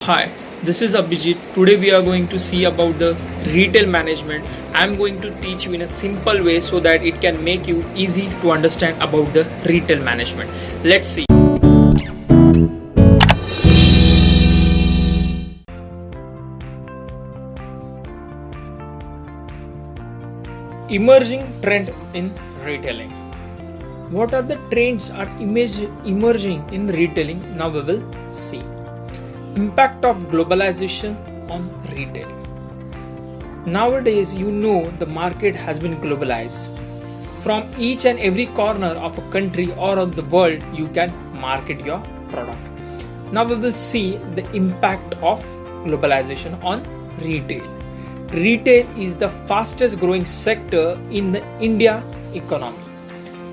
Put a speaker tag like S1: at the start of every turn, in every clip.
S1: Hi, this is Abhijit. Today we are going to see about the retail management. I am going to teach you in a simple way so that it can make you easy to understand about the retail management. Let's see. Emerging trend in retailing. What are the trends are emerging in retailing? Now we will see. Impact of globalization on retail. Nowadays, the market has been globalized. From each and every corner of a country or of the world, you can market your product. Now we will see the impact of globalization on retail. Retail is the fastest growing sector in the India economy.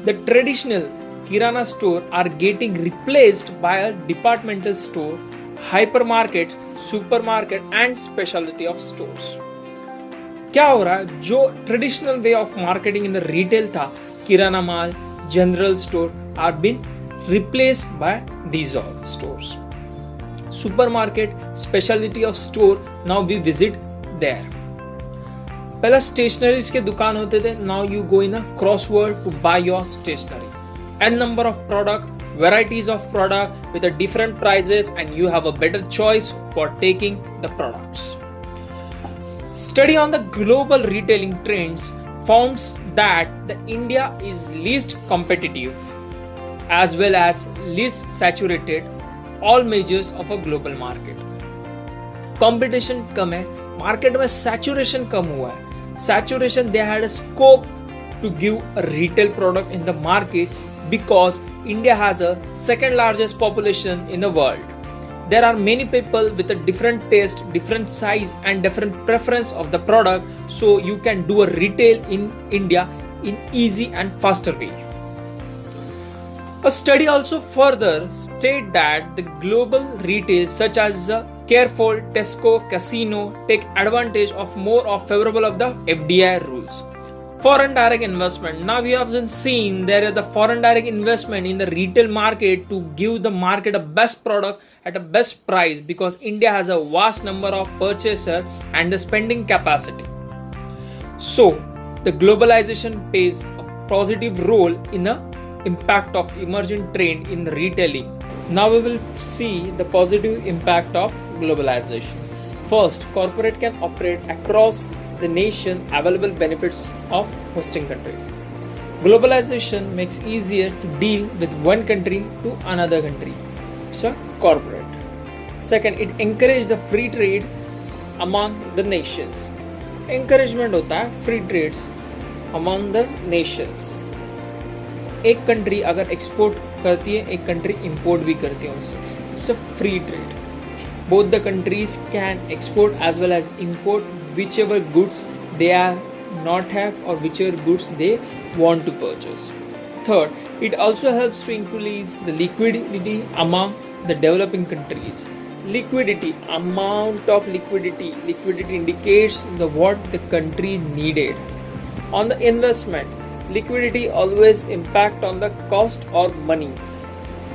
S1: The traditional kirana store are getting replaced by a departmental store, hypermarket, supermarket and speciality of stores. क्या हो रहा है? जो traditional way of marketing in the retail था, किराना माल, general store are been replaced by these all stores. Supermarket, speciality of store, now we visit there. पहला stationeries के दुकान होते थे. Now you go in a Crossword to buy your stationery. An number of product, varieties of product with a different prices, and you have a better choice for taking the products. Study on the global retailing trends found that the India is least competitive as well as least saturated all measures of a global market. Competition कम है, market में saturation कम हुआ है. Saturation, they had a scope to give a retail product in the market because India has a second largest population in the world. There are many people with a different taste, different size and different preference of the product, so you can do a retail in India in easy and faster way. A study also further state that the global retail such as Carrefour, Tesco, Casino take advantage of more of favorable of the FDI rules. Foreign direct investment. Now we have been seeing there is the foreign direct investment in the retail market to give the market a best product at a best price because India has a vast number of purchaser and the spending capacity. So the globalization plays a positive role in the impact of emerging trend in the retailing. Now we will see the positive impact of globalization. First, corporate can operate across the nation available benefits of hosting country. Globalization makes easier to deal with one country to another country. It's a corporate. Second, it encourages the free trade among the nations. Encouragement होता है free trades among the nations. एक country अगर export करती है, एक country import भी करती है उनसे. It's a free trade. Both the countries can export as well as import whichever goods they are not have or whichever goods they want to purchase. Third, it also helps to increase the liquidity among the developing countries. Liquidity, amount of liquidity. Liquidity indicates what the country needed. On the investment, liquidity always impact on the cost or money.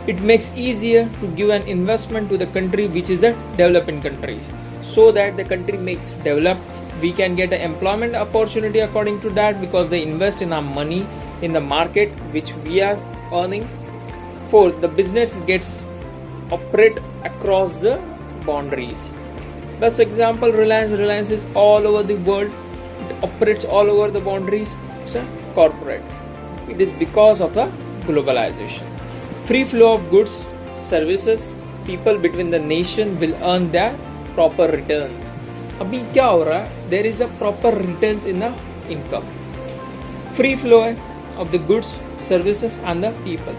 S1: It makes easier to give an investment to the country which is a developing country, so that the country makes develop. We can get an employment opportunity according to that because they invest in our money in the market which we are earning. Fourth, the business gets operate across the boundaries. Best example, Reliance is all over the world. It operates all over the boundaries. It's a corporate. It is because of the globalization. Free flow of goods, services, people between the nation will earn their proper returns. अभी क्या हो रहा है? There is a proper returns in the income. Free flow of the goods, services and the people.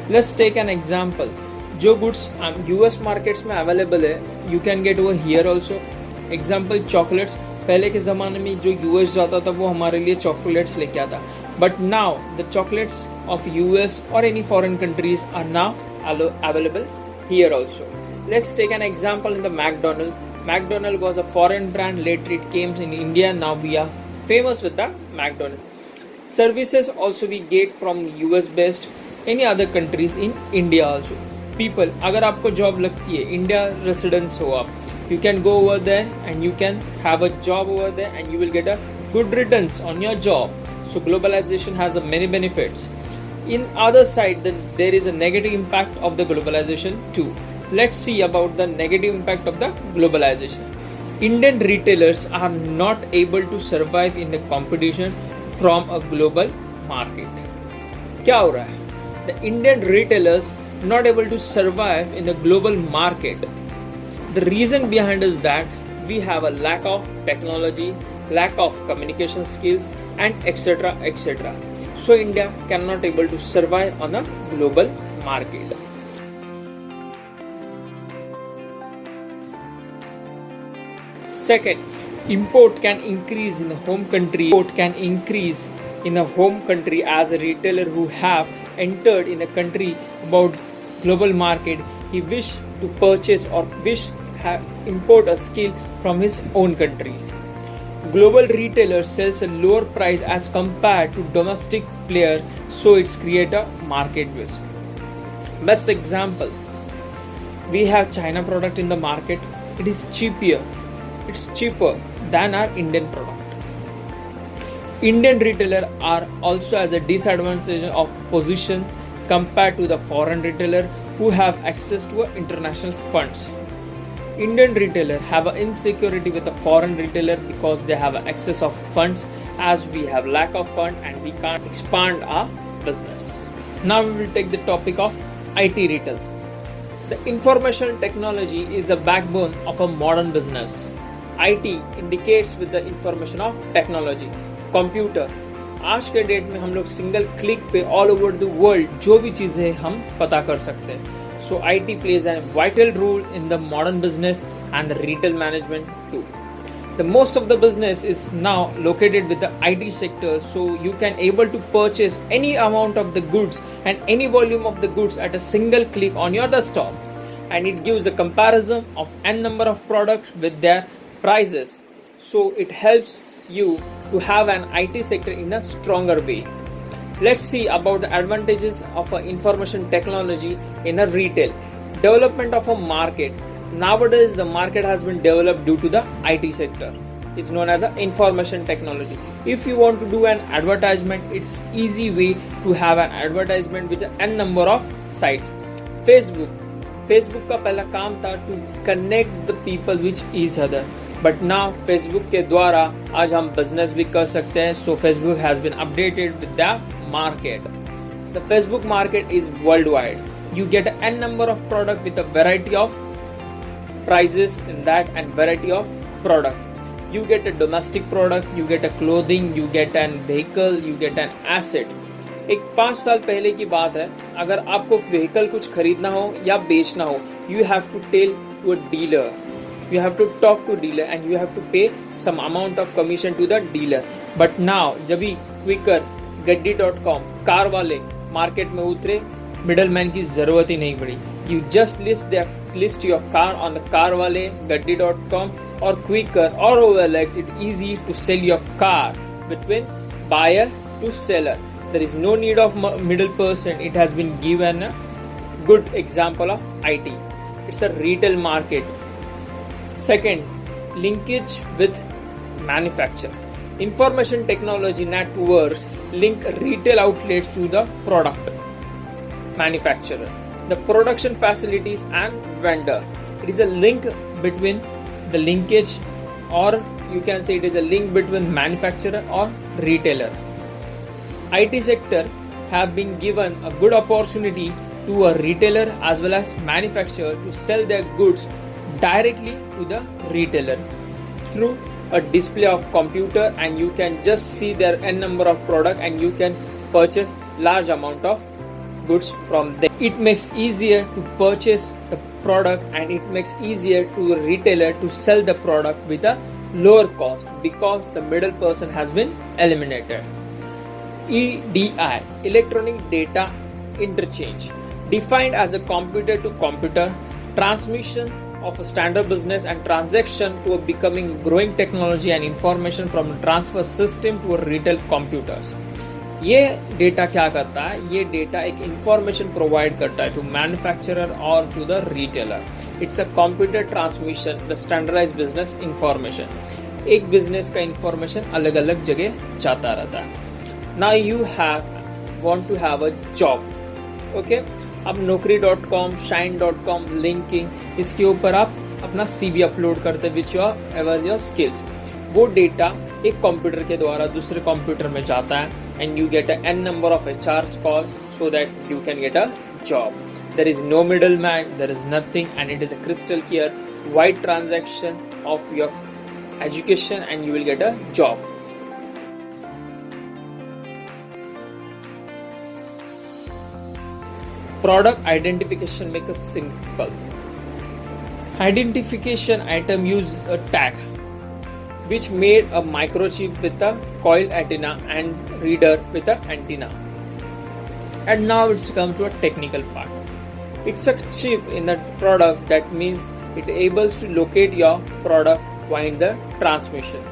S1: Let's take an example. जो goods US markets में available है, you can get over here also. Example, chocolates. पहले के ज़माने में जो US जाता था वो हमारे लिए chocolates लेके आता. But now the chocolates of US or any foreign countries are now available here also. Let's take an example in the McDonald's. McDonald's was a foreign brand, later it came in India. Now we are famous with the McDonald's. Services also we get from US based, any other countries in India also. people, अगर आपको job लगती है, India residence हो आप, you can go over there and you can have a job over there and you will get a good returns on your job. So globalization has many benefits. In other side, then there is a negative impact of the globalization too. Let's see about the negative impact of the globalization. Indian retailers are not able to survive in the competition from a global market. क्या हो रहा है? The Indian retailers not able to survive in the global market. The reason behind is that we have a lack of technology, lack of communication skills, and etc. etc. So India cannot able to survive on a global market. Second, import can increase in the home country. Import can increase in a home country as a retailer who have entered in a country about global market. He wish to purchase or import a skill from his own countries. Global retailer sells a lower price as compared to domestic player, so it's create a market risk. Best example, we have China product in the market. It is cheaper. It's cheaper than our Indian product. Indian retailer are also as a disadvantage of position compared to the foreign retailer who have access to international funds. Indian retailer have an insecurity with a foreign retailer because they have access of funds, as we have lack of fund and we can't expand our business. Now we will take the topic of IT retail. The information technology is the backbone of a modern business. IT indicates with the information of technology. Computer, आज के date में हम लोग single click पे all over the world जो भी चीजें हम पता कर सकते हैं. So IT plays a vital role in the modern business and the retail management too. The most of the business is now located with the IT sector, so you can able to purchase any amount of the goods and any volume of the goods at a single click on your desktop, and it gives a comparison of n number of products with their prices. So it helps you to have an IT sector in a stronger way. Let's see about the advantages of information technology in a retail. Development of a market. Nowadays the market has been developed due to the IT sector. It's known as the information technology. If you want to do an advertisement, it's easy way to have an advertisement with n number of sites. Facebook का पहला काम था to connect the people with each other. But now Facebook के द्वारा आज हम business भी कर सकते हैं. So Facebook has been updated with the market. The Facebook market is worldwide. You get n number of product with a variety of prices in that and variety of product. You get a domestic product, you get a clothing, you get an vehicle, you get an asset. एक 5 साल पहले की बात है, अगर आपको vehicle कुछ खरीदना हो या बेचना हो, you have to tell to a dealer. You have to talk to dealer and you have to pay some amount of commission to the dealer. But now जब भी Quikr, Gaddi.com, कार वाले market में उतरे, middleman की जरूरत ही नहीं पड़ी. You just list your car on the car wale, Gaddi.com or Quikr or OLX. It's easy to sell your car between buyer to seller. There is no need of middle person. It has been given a good example of IT. It's a retail market. Second, linkage with manufacturer. Information technology networks link retail outlets to the product manufacturer, the production facilities and vendor. It is a link between the linkage, or you can say it is a link between manufacturer or retailer. IT sector have been given a good opportunity to a retailer as well as manufacturer to sell their goods directly to the retailer through a display of computer, and you can just see their n number of product and you can purchase large amount of goods from them. It makes easier to purchase the product and it makes easier to the retailer to sell the product with a lower cost because the middle person has been eliminated. EDI, electronic data interchange, defined as a computer to computer transmission of a standard business and transaction to a becoming growing technology and information from a transfer system to a retail computers. ये data क्या करता है, ये data एक information provide करता है to manufacturer और to the retailer. It's a computer transmission the standardised business information. एक बिजनेस का इंफॉर्मेशन अलग अलग जगह जाता रहता है. Now you want to have a job. Okay, अब naukri.com, shine.com, linking, इसके ऊपर आप अपना CV अपलोड करते विच योर स्किल्स. वो डेटा एक कंप्यूटर के द्वारा दूसरे कंप्यूटर में जाता है and you get n number of HRs call so that you can get a job. There is no middleman, there is nothing, and it is a crystal clear white transaction of your education and you will get a job. Product identification make it simple. Identification item use a tag which made a microchip with a coiled antenna and reader with an antenna. And now it's come to a technical part. It's a chip in the product that means it able to locate your product while the transmission.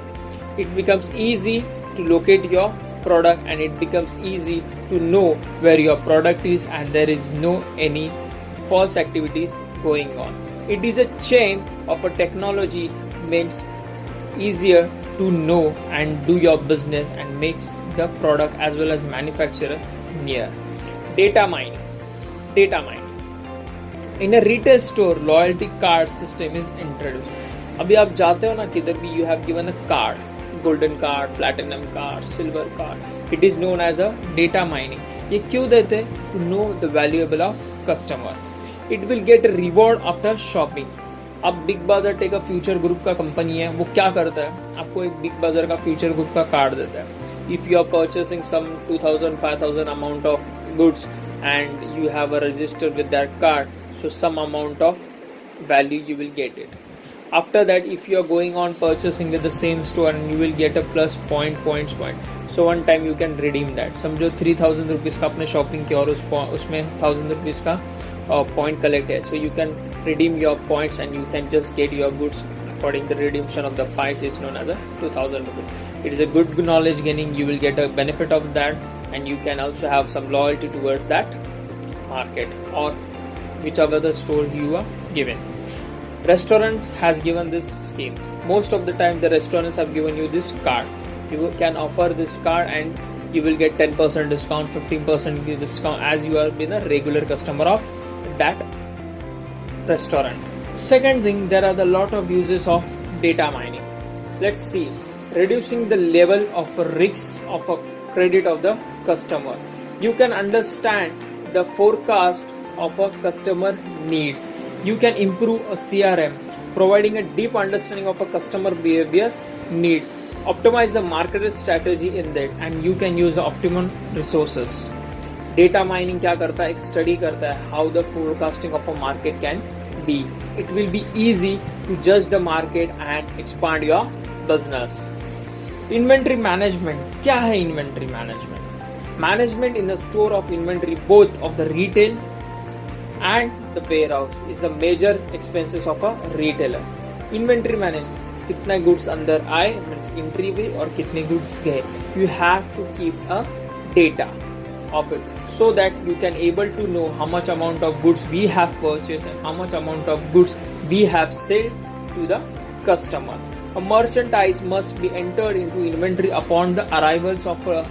S1: It becomes easy to locate your product and it becomes easy to know where your product is and there is no any false activities going on. It is a chain of a technology means easier to know and do your business and makes the product as well as manufacturer near. Data mining. In a retail store, loyalty card system is introduced. अभी आप जाते हो ना किधर भी, you have given a card, golden card, platinum card, silver card. It is known as a data mining. ये क्यों देते? To know the valuable of customer. It will get a reward after shopping. अब big बाजार take a future group का company है, वो क्या करता है, आपको एक बिग बाजार का फ्यूचर ग्रुप का कार्ड देता है. If you are purchasing some 2000, 5000 amount of goods and you have a register with that card, so some amount of value you will get it. After that, if you are going on purchasing with the same store and you will get a plus points. So one time you can redeem that. समझो 3000 rupees का आपने shopping किया और उसमें 1000 rupees का point collect है. So you can redeem your points and you can just get your goods according to the redemption of the points is known as a 2000 rupees. It is a good knowledge gaining. You will get a benefit of that and you can also have some loyalty towards that market or whichever the store you are given. Restaurants has given this scheme. Most of the time the restaurants have given you this card. You can offer this card and you will get 10% discount, 15% discount as you have been a regular customer of that restaurant. Second thing, there are a lot of uses of data mining. Let's see. Reducing the level of risk of a credit of the customer. You can understand the forecast of a customer needs. You can improve a CRM, providing a deep understanding of a customer behavior needs. Optimize the market strategy in that and you can use the optimum resources. Data mining क्या करता है, एक study करता है how the forecasting of a market can be. It will be easy to judge the market and expand your business. Inventory management. क्या है inventory management? Management in the store of inventory both of the retail and the warehouse is a major expenses of a retailer. Inventory management, कितने goods अंदर आए means entry way और कितने goods गए. You have to keep a data of it so that you can able to know how much amount of goods we have purchased and how much amount of goods we have sold to the customer. A merchandise must be entered into inventory upon the arrivals of a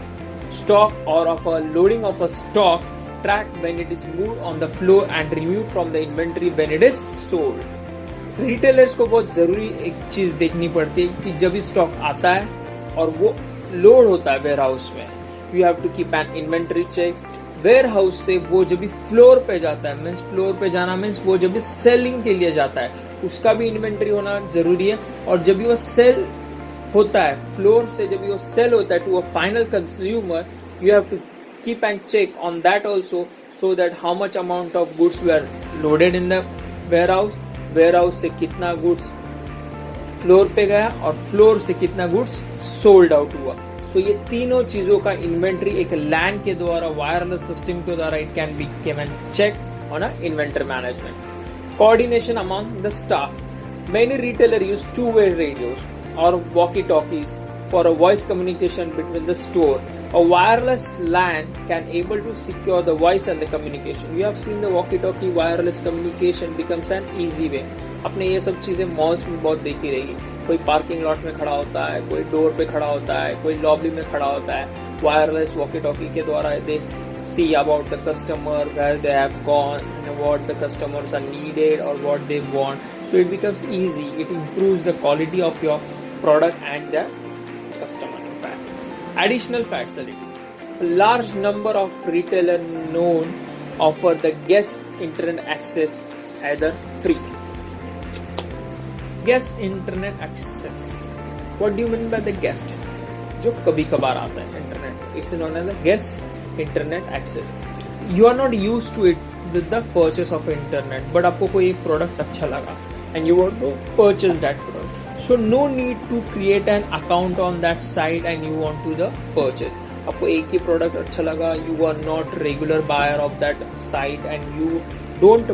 S1: stock or of a loading of a stock, tracked when it is moved on the floor and removed from the inventory when it is sold. Retailers को बहुत ज़रूरी एक चीज़ देखनी पड़ती है कि जब stock आता है और वो लोड होता है वेयर हाउस में, you have to keep an inventory check. Warehouse से वो जब भी फ्लोर पे जाता है मीन्स फ्लोर पे जाना मीन्स वो जब भी सेलिंग के लिए जाता है उसका भी इन्वेंटरी होना ज़रूरी है. और जब भी वो सेल होता है फ्लोर से, जब भी वो सेल होता है to a final consumer, you have to keep and check on that also so that how much amount of goods were loaded in the warehouse, warehouse से कितना goods फ्लोर पे गया और फ्लोर से कितना गुड्स सोल्ड आउट हुआ. सो ये तीनों चीजों का इन्वेंट्री एक लैन के द्वारा, वायरलेस सिस्टम के द्वारा it can be came and check on a inventory management. Coordination among the staff. Many retailers use two-way radios or walkie-talkies for a voice communication between the store. A wireless LAN can able to secure the voice and the communication. You have seen the walkie-talkie wireless communication becomes an easy way. आपने ये सब चीज़ें malls में बहुत देखी रहेगी. कोई parking lot में खड़ा होता है, कोई डोर पे खड़ा होता है, कोई लॉबी में खड़ा होता है. वायरलेस वॉकी-टॉकी के द्वारा दे see about the customer, where they have gone, what the customers are needed or what they want. So it becomes easy. It improves the quality of your product and the customer impact. Additional facilities. A large number of retailers known offer the guest internet access either free. Guest internet access. What do you mean by the guest? जो कभी कभार आता है internet. It's known as the guest internet access. You are not used to it with the purchase of internet, but आपको कोई एक product अच्छा लगा and you want to purchase that product. So no need to create an account on that site and you want to the purchase. आपको एक ही product अच्छा लगा, you are not regular buyer of that site and you don't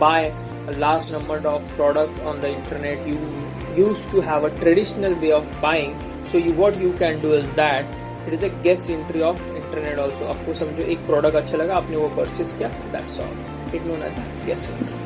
S1: buy a large number of product on the internet. You used to have a traditional way of buying. So what you can do is that it is a guest entry of internet also. आपको समझो एक product अच्छा लगा, आपने वो purchase किया, that's all. It known as a guest entry.